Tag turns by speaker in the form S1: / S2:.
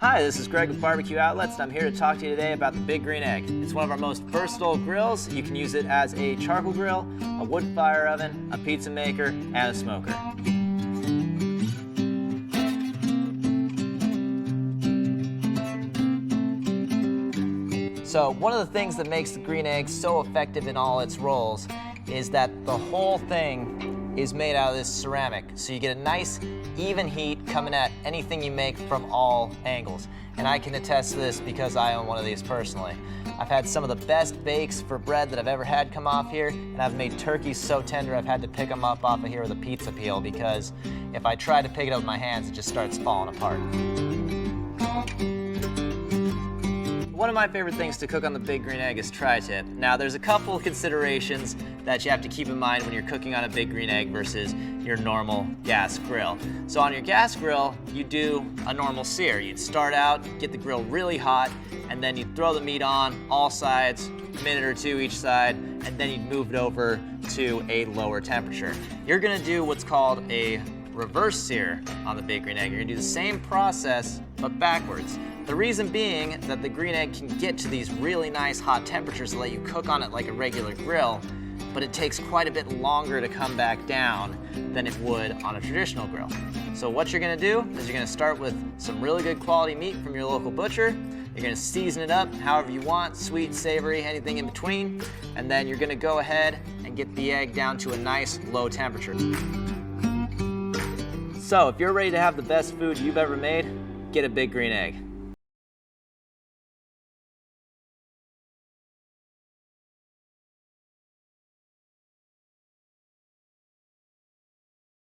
S1: Hi, this is Greg with BBQ Outlets, and I'm here to talk to you today about the Big Green Egg. It's one of our most versatile grills. You can use it as a charcoal grill, a wood fire oven, a pizza maker, and a smoker. So one of the things that makes the Green Egg so effective in all its roles is that the whole thing is made out of this ceramic. So you get a nice even heat coming at anything you make from all angles. And I can attest to this because I own one of these personally. I've had some of the best bakes for bread that I've ever had come off here, and I've made turkeys so tender I've had to pick them up off of here with a pizza peel because if I try to pick it up with my hands, it just starts falling apart. One of my favorite things to cook on the Big Green Egg is tri-tip. Now there's a couple considerations that you have to keep in mind when you're cooking on a Big Green Egg versus your normal gas grill. So on your gas grill, you do a normal sear. You'd start out, get the grill really hot, and then you'd throw the meat on all sides, a minute or two each side, and then you'd move it over to a lower temperature. You're gonna do what's called a reverse sear on the Big Green Egg. You're gonna do the same process, but backwards. The reason being that the Green Egg can get to these really nice hot temperatures that let you cook on it like a regular grill, but it takes quite a bit longer to come back down than it would on a traditional grill. So what you're gonna do is you're gonna start with some really good quality meat from your local butcher. You're gonna season it up however you want, sweet, savory, anything in between, and then you're gonna go ahead and get the egg down to a nice low temperature. So if you're ready to have the best food you've ever made, get a Big Green Egg.